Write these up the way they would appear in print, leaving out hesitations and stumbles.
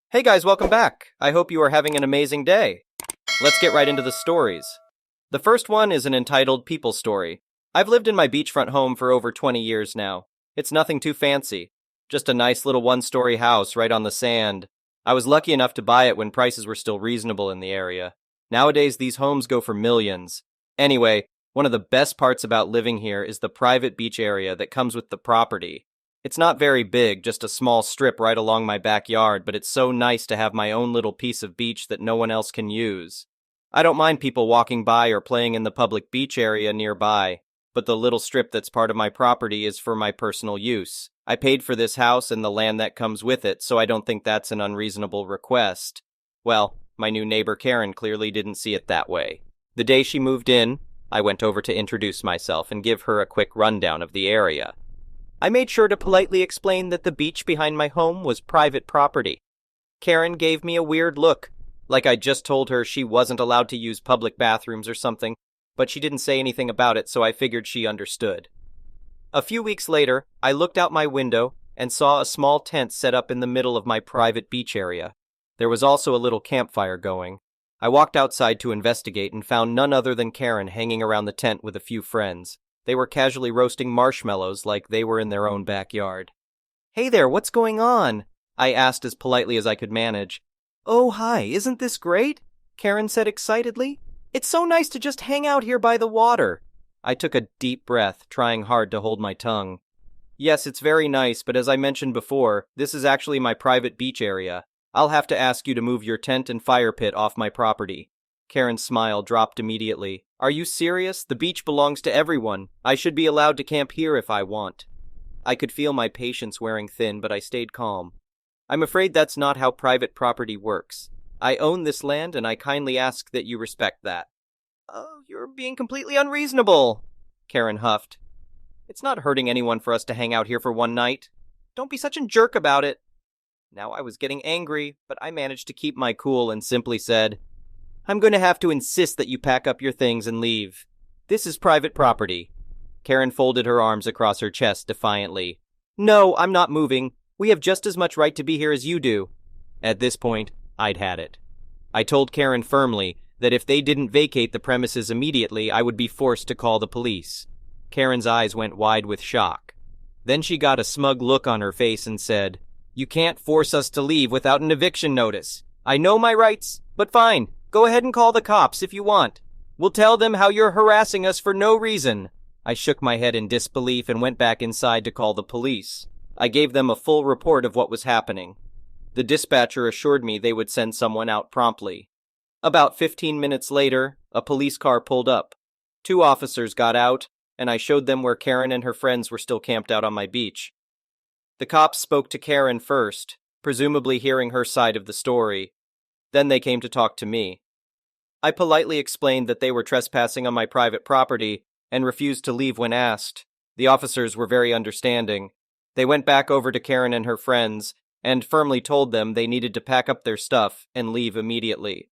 Hey guys, welcome back. I hope you are having an amazing day. Let's get right into the stories. The first one is an entitled People Story. I've lived in my beachfront home for over 20 years now. It's nothing too fancy, just a nice little one-story house right on the sand. I was lucky enough to buy it when prices were still reasonable in the area. Nowadays, these homes go for millions. Anyway, one of the best parts about living here is the private beach area that comes with the property. It's not very big, just a small strip right along my backyard, but it's so nice to have my own little piece of beach that no one else can use. I don't mind people walking by or playing in the public beach area nearby, but the little strip that's part of my property is for my personal use. I paid for this house and the land that comes with it, so I don't think that's an unreasonable request. Well, my new neighbor Karen clearly didn't see it that way. The day she moved in, I went over to introduce myself and give her a quick rundown of the area. I made sure to politely explain that the beach behind my home was private property. Karen gave me a weird look, like I just told her she wasn't allowed to use public bathrooms or something, but she didn't say anything about it, so I figured she understood. A few weeks later, I looked out my window and saw a small tent set up in the middle of my private beach area. There was also a little campfire going. I walked outside to investigate and found none other than Karen hanging around the tent with a few friends. They were casually roasting marshmallows like they were in their own backyard. "Hey there, what's going on?" I asked as politely as I could manage. "Oh, hi, isn't this great?" Karen said excitedly. "It's so nice to just hang out here by the water." I took a deep breath, trying hard to hold my tongue. "Yes, it's very nice, but as I mentioned before, this is actually my private beach area. I'll have to ask you to move your tent and fire pit off my property." Karen's smile dropped immediately. "Are you serious? The beach belongs to everyone. I should be allowed to camp here if I want." I could feel my patience wearing thin, but I stayed calm. "I'm afraid that's not how private property works. I own this land, and I kindly ask that you respect that." "Oh, you're being completely unreasonable," Karen huffed. "It's not hurting anyone for us to hang out here for one night. Don't be such a jerk about it." Now I was getting angry, but I managed to keep my cool and simply said, "I'm going to have to insist that you pack up your things and leave. This is private property." Karen folded her arms across her chest defiantly. "No, I'm not moving. We have just as much right to be here as you do." At this point, I'd had it. I told Karen firmly that if they didn't vacate the premises immediately, I would be forced to call the police. Karen's eyes went wide with shock. Then she got a smug look on her face and said, "You can't force us to leave without an eviction notice. I know my rights, but fine. Go ahead and call the cops if you want. We'll tell them how you're harassing us for no reason." I shook my head in disbelief and went back inside to call the police. I gave them a full report of what was happening. The dispatcher assured me they would send someone out promptly. About 15 minutes later, a police car pulled up. 2 officers got out, and I showed them where Karen and her friends were still camped out on my beach. The cops spoke to Karen first, presumably hearing her side of the story. Then they came to talk to me. I politely explained that they were trespassing on my private property and refused to leave when asked. The officers were very understanding. They went back over to Karen and her friends and firmly told them they needed to pack up their stuff and leave immediately.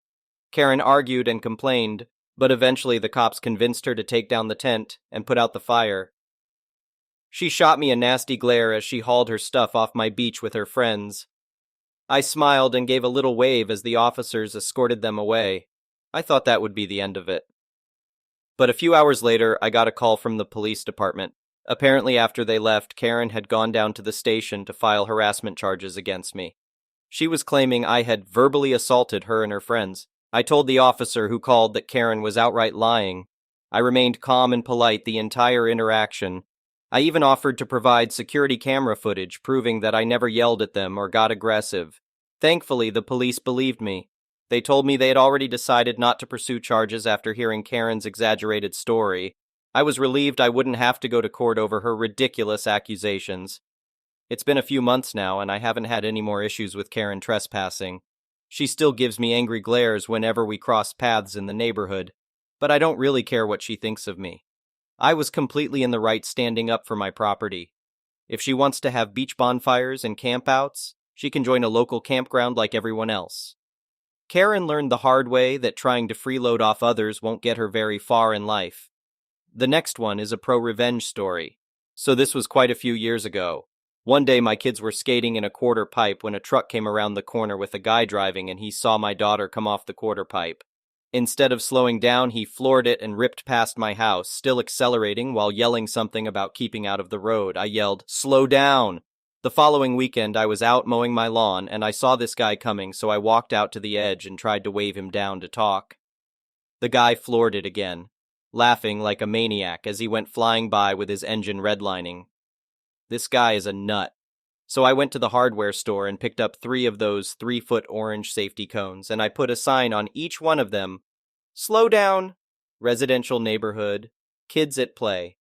Karen argued and complained, but eventually the cops convinced her to take down the tent and put out the fire. She shot me a nasty glare as she hauled her stuff off my beach with her friends. I smiled and gave a little wave as the officers escorted them away. I thought that would be the end of it. But a few hours later, I got a call from the police department. Apparently after they left, Karen had gone down to the station to file harassment charges against me. She was claiming I had verbally assaulted her and her friends. I told the officer who called that Karen was outright lying. I remained calm and polite the entire interaction. I even offered to provide security camera footage proving that I never yelled at them or got aggressive. Thankfully, the police believed me. They told me they had already decided not to pursue charges after hearing Karen's exaggerated story. I was relieved I wouldn't have to go to court over her ridiculous accusations. It's been a few months now, and I haven't had any more issues with Karen trespassing. She still gives me angry glares whenever we cross paths in the neighborhood, but I don't really care what she thinks of me. I was completely in the right standing up for my property. If she wants to have beach bonfires and campouts, she can join a local campground like everyone else. Karen learned the hard way that trying to freeload off others won't get her very far in life. The next one is a pro-revenge story. So this was quite a few years ago. One day my kids were skating in a quarter pipe when a truck came around the corner with a guy driving and he saw my daughter come off the quarter pipe. Instead of slowing down, he floored it and ripped past my house, still accelerating while yelling something about keeping out of the road. I yelled, "Slow down!" The following weekend, I was out mowing my lawn and I saw this guy coming, so I walked out to the edge and tried to wave him down to talk. The guy floored it again, laughing like a maniac as he went flying by with his engine redlining. This guy is a nut. So I went to the hardware store and picked up 3 of those 3-foot orange safety cones, and I put a sign on each one of them. Slow down! Residential neighborhood. Kids at play.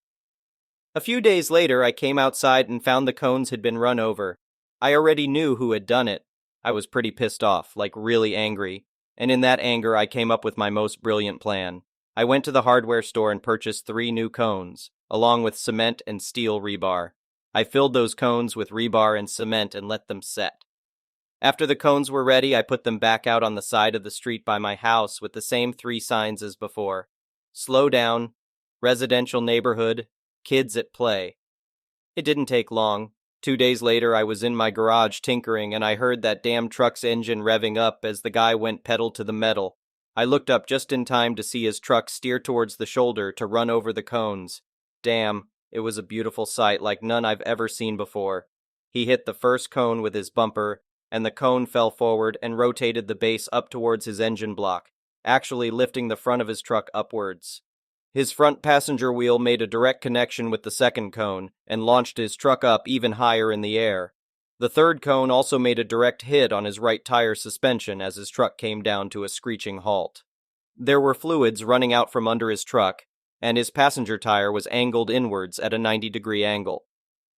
A few days later, I came outside and found the cones had been run over. I already knew who had done it. I was pretty pissed off, like really angry, and in that anger I came up with my most brilliant plan. I went to the hardware store and purchased 3 new cones, along with cement and steel rebar. I filled those cones with rebar and cement and let them set. After the cones were ready, I put them back out on the side of the street by my house with the same 3 signs as before. Slow down, residential neighborhood, kids at play. It didn't take long. 2 days later, I was in my garage tinkering and I heard that damn truck's engine revving up as the guy went pedal to the metal. I looked up just in time to see his truck steer towards the shoulder to run over the cones. Damn. It was a beautiful sight like none I've ever seen before. He hit the first cone with his bumper, and the cone fell forward and rotated the base up towards his engine block, actually lifting the front of his truck upwards. His front passenger wheel made a direct connection with the second cone and launched his truck up even higher in the air. The third cone also made a direct hit on his right tire suspension as his truck came down to a screeching halt. There were fluids running out from under his truck, and his passenger tire was angled inwards at a 90-degree angle.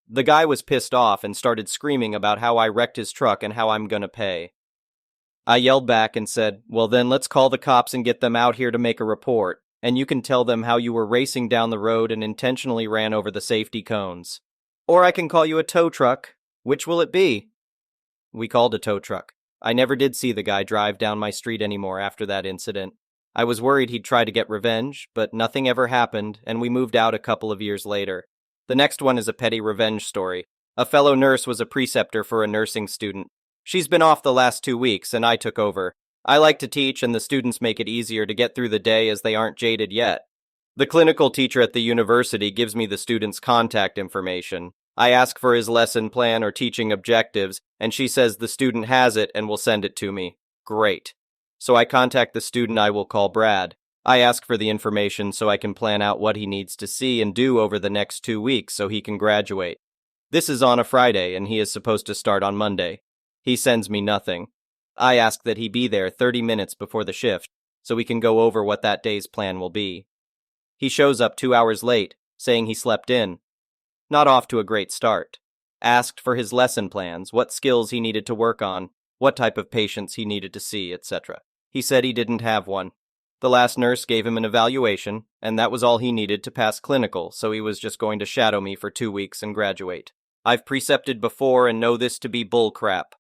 The guy was pissed off and started screaming about how I wrecked his truck and how I'm gonna pay. I yelled back and said, "Well then, let's call the cops and get them out here to make a report, and you can tell them how you were racing down the road and intentionally ran over the safety cones. Or I can call you a tow truck. Which will it be?" We called a tow truck. I never did see the guy drive down my street anymore after that incident. I was worried he'd try to get revenge, but nothing ever happened, and we moved out a couple of years later. The next one is a petty revenge story. A fellow nurse was a preceptor for a nursing student. She's been off the last 2 weeks, and I took over. I like to teach, and the students make it easier to get through the day as they aren't jaded yet. The clinical teacher at the university gives me the students' contact information. I ask for his lesson plan or teaching objectives, and she says the student has it and will send it to me. Great. So I contact the student I will call Brad. I ask for the information so I can plan out what he needs to see and do over the next 2 weeks so he can graduate. This is on a Friday and he is supposed to start on Monday. He sends me nothing. I ask that he be there 30 minutes before the shift so we can go over what that day's plan will be. He shows up 2 hours late, saying he slept in. Not off to a great start. Asked for his lesson plans, what skills he needed to work on, what type of patients he needed to see, etc. He said he didn't have one. The last nurse gave him an evaluation, and that was all he needed to pass clinical, so he was just going to shadow me for 2 weeks and graduate. I've precepted before and know this to be bullcrap.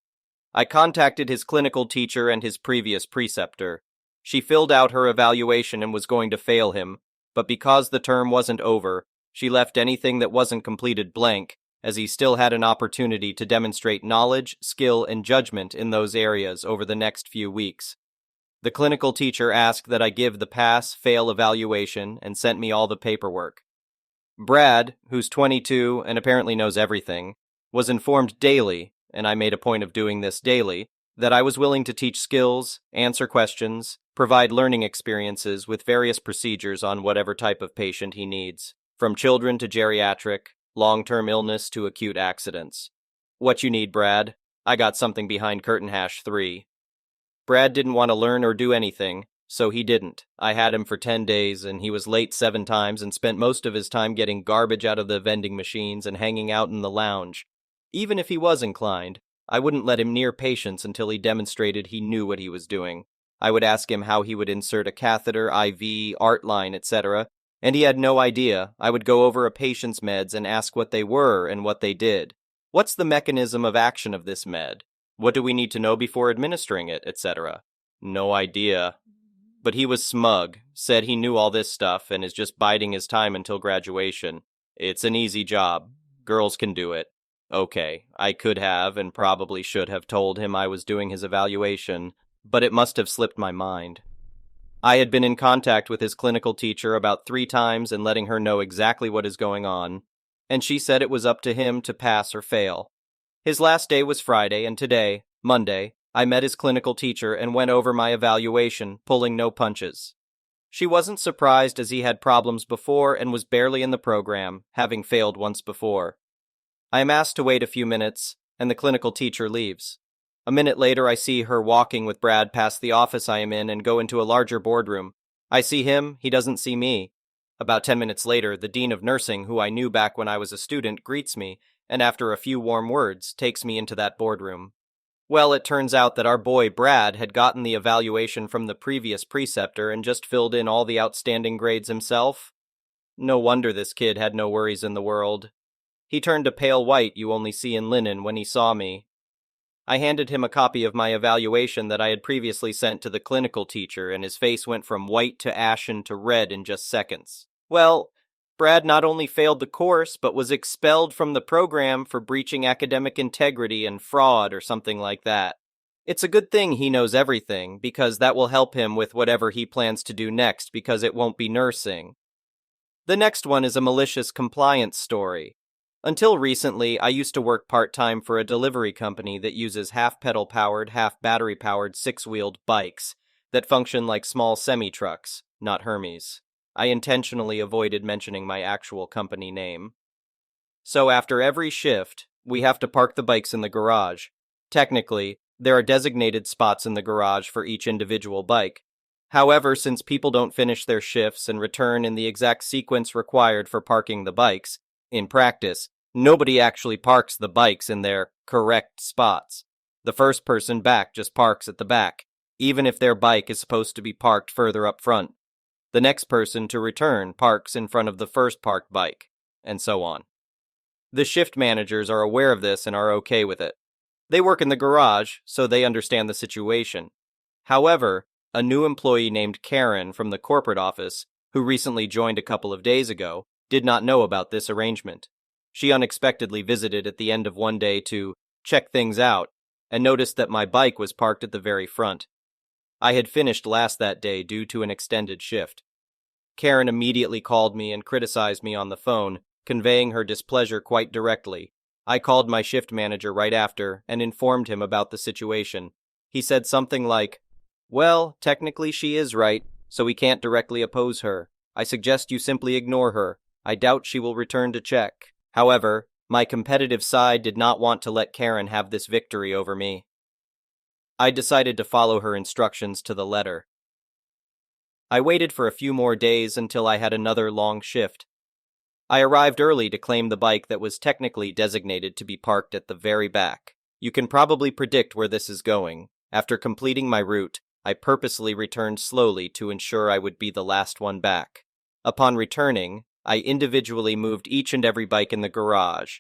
I contacted his clinical teacher and his previous preceptor. She filled out her evaluation and was going to fail him, but because the term wasn't over, she left anything that wasn't completed blank, as he still had an opportunity to demonstrate knowledge, skill, and judgment in those areas over the next few weeks. The clinical teacher asked that I give the pass-fail evaluation and sent me all the paperwork. Brad, who's 22 and apparently knows everything, was informed daily, and I made a point of doing this daily, that I was willing to teach skills, answer questions, provide learning experiences with various procedures on whatever type of patient he needs, from children to geriatric, long-term illness to acute accidents. What you need, Brad? I got something behind curtain hash 3. Brad didn't want to learn or do anything, so he didn't. I had him for 10 days, and he was late 7 times and spent most of his time getting garbage out of the vending machines and hanging out in the lounge. Even if he was inclined, I wouldn't let him near patients until he demonstrated he knew what he was doing. I would ask him how he would insert a catheter, IV, art line, etc., and he had no idea. I would go over a patient's meds and ask what they were and what they did. What's the mechanism of action of this med? What do we need to know before administering it, etc.? No idea. But he was smug, said he knew all this stuff and is just biding his time until graduation. It's an easy job. Girls can do it. Okay, I could have and probably should have told him I was doing his evaluation, but it must have slipped my mind. I had been in contact with his clinical teacher about 3 times and letting her know exactly what is going on, and she said it was up to him to pass or fail. His last day was Friday, and today, Monday, I met his clinical teacher and went over my evaluation, pulling no punches. She wasn't surprised as he had problems before and was barely in the program, having failed once before. I am asked to wait a few minutes, and the clinical teacher leaves. A minute later, I see her walking with Brad past the office I am in and go into a larger boardroom. I see him, he doesn't see me. About 10 minutes later, the dean of nursing, who I knew back when I was a student, greets me, and after a few warm words, takes me into that boardroom. Well, it turns out that our boy Brad had gotten the evaluation from the previous preceptor and just filled in all the outstanding grades himself. No wonder this kid had no worries in the world. He turned a pale white you only see in linen when he saw me. I handed him a copy of my evaluation that I had previously sent to the clinical teacher, and his face went from white to ashen to red in just seconds. Well, Brad not only failed the course, but was expelled from the program for breaching academic integrity and fraud or something like that. It's a good thing he knows everything, because that will help him with whatever he plans to do next, because it won't be nursing. The next one is a malicious compliance story. Until recently, I used to work part-time for a delivery company that uses half-pedal-powered, half-battery-powered 6-wheeled bikes that function like small semi-trucks, not Hermes. I intentionally avoided mentioning my actual company name. So after every shift, we have to park the bikes in the garage. Technically, there are designated spots in the garage for each individual bike. However, since people don't finish their shifts and return in the exact sequence required for parking the bikes, in practice, nobody actually parks the bikes in their correct spots. The first person back just parks at the back, even if their bike is supposed to be parked further up front. The next person to return parks in front of the first parked bike, and so on. The shift managers are aware of this and are okay with it. They work in the garage, so they understand the situation. However, a new employee named Karen from the corporate office, who recently joined a couple of days ago, did not know about this arrangement. She unexpectedly visited at the end of one day to check things out and noticed that my bike was parked at the very front. I had finished last that day due to an extended shift. Karen immediately called me and criticized me on the phone, conveying her displeasure quite directly. I called my shift manager right after and informed him about the situation. He said something like, "Well, technically she is right, so we can't directly oppose her. I suggest you simply ignore her. I doubt she will return to check." However, my competitive side did not want to let Karen have this victory over me. I decided to follow her instructions to the letter. I waited for a few more days until I had another long shift. I arrived early to claim the bike that was technically designated to be parked at the very back. You can probably predict where this is going. After completing my route, I purposely returned slowly to ensure I would be the last one back. Upon returning, I individually moved each and every bike in the garage.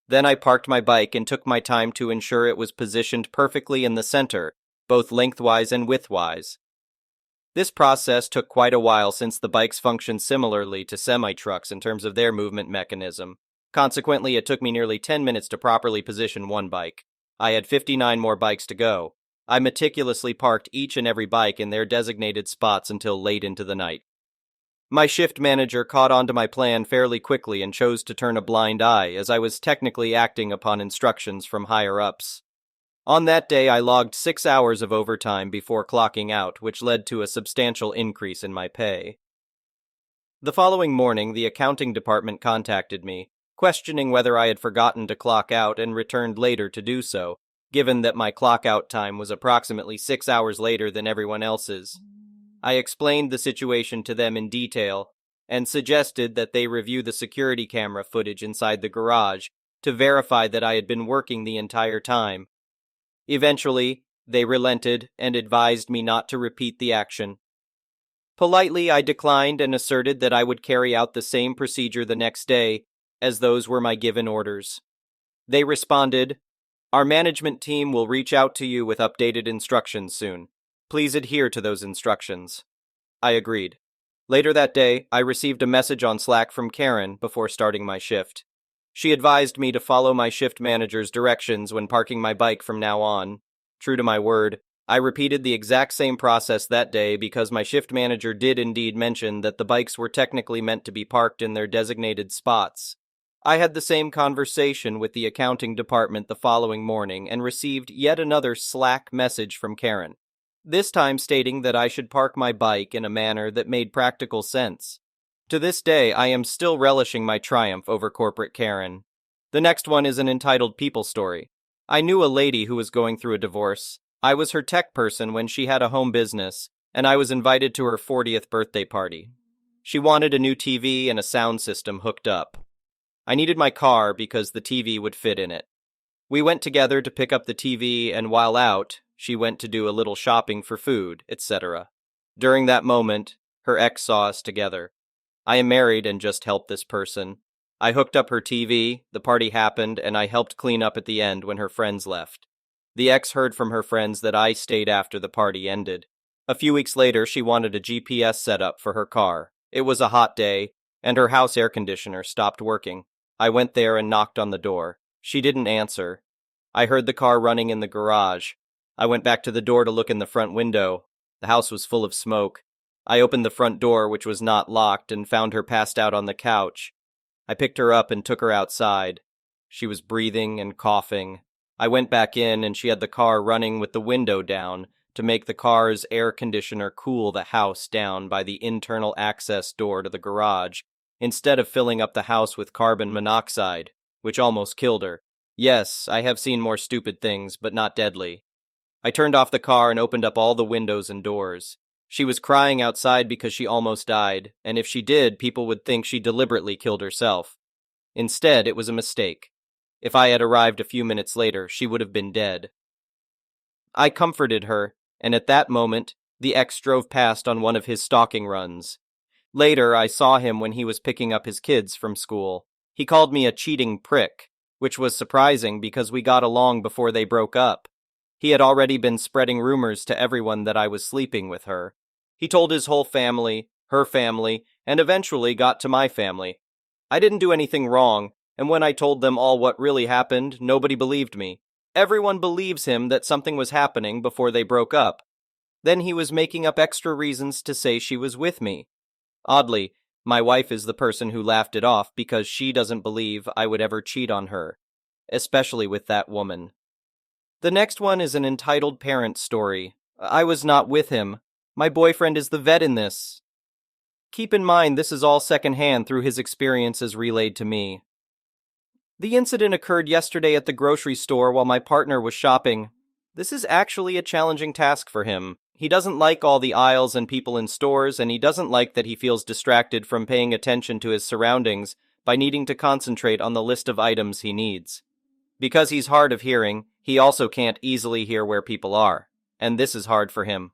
Then I parked my bike and took my time to ensure it was positioned perfectly in the center, both lengthwise and widthwise. This process took quite a while since the bikes function similarly to semi-trucks in terms of their movement mechanism. Consequently, it took me nearly 10 minutes to properly position one bike. I had 59 more bikes to go. I meticulously parked each and every bike in their designated spots until late into the night. My shift manager caught on to my plan fairly quickly and chose to turn a blind eye, as I was technically acting upon instructions from higher-ups. On that day, I logged 6 hours of overtime before clocking out, which led to a substantial increase in my pay. The following morning, the accounting department contacted me, questioning whether I had forgotten to clock out and returned later to do so, given that my clock-out time was approximately 6 hours later than everyone else's. I explained the situation to them in detail and suggested that they review the security camera footage inside the garage to verify that I had been working the entire time. Eventually, they relented and advised me not to repeat the action. Politely, I declined and asserted that I would carry out the same procedure the next day, as those were my given orders. They responded, "Our management team will reach out to you with updated instructions soon. Please adhere to those instructions." I agreed. Later that day, I received a message on Slack from Karen before starting my shift. She advised me to follow my shift manager's directions when parking my bike from now on. True to my word, I repeated the exact same process that day because my shift manager did indeed mention that the bikes were technically meant to be parked in their designated spots. I had the same conversation with the accounting department the following morning and received yet another Slack message from Karen, this time stating that I should park my bike in a manner that made practical sense. To this day, I am still relishing my triumph over corporate Karen. The next one is an entitled People Story. I knew a lady who was going through a divorce. I was her tech person when she had a home business, and I was invited to her 40th birthday party. She wanted a new TV and a sound system hooked up. I needed my car because the TV would fit in it. We went together to pick up the TV, and while out, she went to do a little shopping for food, etc. During that moment, her ex saw us together. I am married and just helped this person. I hooked up her TV, the party happened, and I helped clean up at the end when her friends left. The ex heard from her friends that I stayed after the party ended. A few weeks later, she wanted a GPS setup for her car. It was a hot day, and her house air conditioner stopped working. I went there and knocked on the door. She didn't answer. I heard the car running in the garage. I went back to the door to look in the front window. The house was full of smoke. I opened the front door, which was not locked, and found her passed out on the couch. I picked her up and took her outside. She was breathing and coughing. I went back in, and she had the car running with the window down to make the car's air conditioner cool the house down by the internal access door to the garage, instead of filling up the house with carbon monoxide, which almost killed her. Yes, I have seen more stupid things, but not deadly. I turned off the car and opened up all the windows and doors. She was crying outside because she almost died, and if she did, people would think she deliberately killed herself. Instead, it was a mistake. If I had arrived a few minutes later, she would have been dead. I comforted her, and at that moment, the ex drove past on one of his stalking runs. Later, I saw him when he was picking up his kids from school. He called me a cheating prick, which was surprising because we got along before they broke up. He had already been spreading rumors to everyone that I was sleeping with her. He told his whole family, her family, and eventually got to my family. I didn't do anything wrong, and when I told them all what really happened, nobody believed me. Everyone believes him that something was happening before they broke up. Then he was making up extra reasons to say she was with me. Oddly, my wife is the person who laughed it off because she doesn't believe I would ever cheat on her, especially with that woman. The next one is an entitled parent story. I was not with him. My boyfriend is the vet in this. Keep in mind this is all secondhand through his experiences relayed to me. The incident occurred yesterday at the grocery store while my partner was shopping. This is actually a challenging task for him. He doesn't like all the aisles and people in stores, and he doesn't like that he feels distracted from paying attention to his surroundings by needing to concentrate on the list of items he needs. Because he's hard of hearing, he also can't easily hear where people are, and this is hard for him.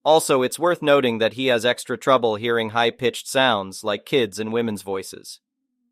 Also, it's worth noting that he has extra trouble hearing high-pitched sounds like kids' and women's voices.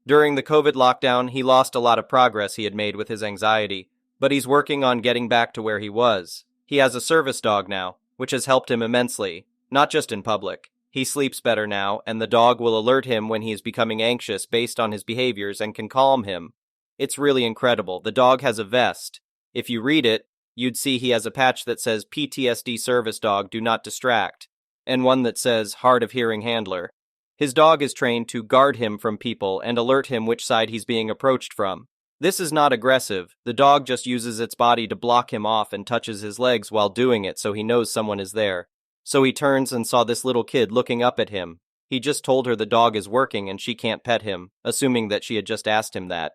During the COVID lockdown, he lost a lot of progress he had made with his anxiety, but he's working on getting back to where he was. He has a service dog now, which has helped him immensely, not just in public. He sleeps better now, and the dog will alert him when he is becoming anxious based on his behaviors and can calm him. It's really incredible. The dog has a vest. If you read it, you'd see he has a patch that says PTSD service dog, do not distract, and one that says hard of hearing handler. His dog is trained to guard him from people and alert him which side he's being approached from. This is not aggressive. The dog just uses its body to block him off and touches his legs while doing it so he knows someone is there. So he turns and saw this little kid looking up at him. He just told her the dog is working and she can't pet him, assuming that she had just asked him that.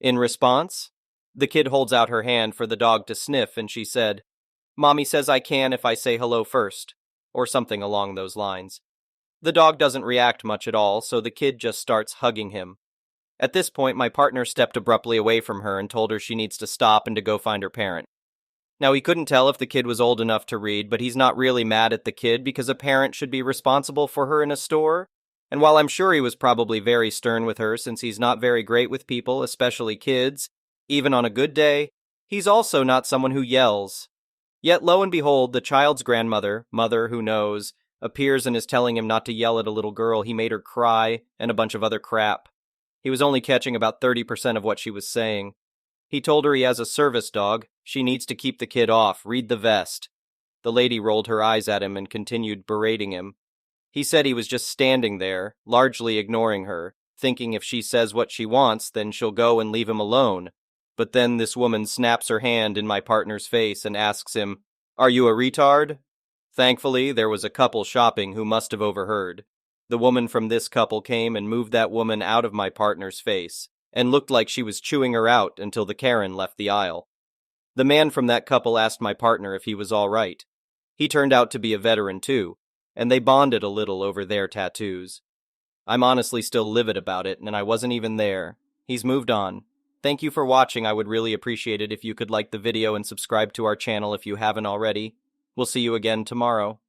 In response, the kid holds out her hand for the dog to sniff and she said, "Mommy says I can if I say hello first," or something along those lines. The dog doesn't react much at all, so the kid just starts hugging him. At this point, my partner stepped abruptly away from her and told her she needs to stop and to go find her parent. Now, he couldn't tell if the kid was old enough to read, but he's not really mad at the kid because a parent should be responsible for her in a store. And while I'm sure he was probably very stern with her since he's not very great with people, especially kids, even on a good day, he's also not someone who yells. Yet lo and behold, the child's grandmother, mother who knows, appears and is telling him not to yell at a little girl he made her cry and a bunch of other crap. He was only catching about 30% of what she was saying. He told her he has a service dog. She needs to keep the kid off. Read the vest. The lady rolled her eyes at him and continued berating him. He said he was just standing there, largely ignoring her, thinking if she says what she wants, then she'll go and leave him alone. But then this woman snaps her hand in my partner's face and asks him, "Are you a retard?" Thankfully, there was a couple shopping who must have overheard. The woman from this couple came and moved that woman out of my partner's face, and looked like she was chewing her out until the Karen left the aisle. The man from that couple asked my partner if he was all right. He turned out to be a veteran too, and they bonded a little over their tattoos. I'm honestly still livid about it, and I wasn't even there. He's moved on. Thank you for watching. I would really appreciate it if you could like the video and subscribe to our channel if you haven't already. We'll see you again tomorrow.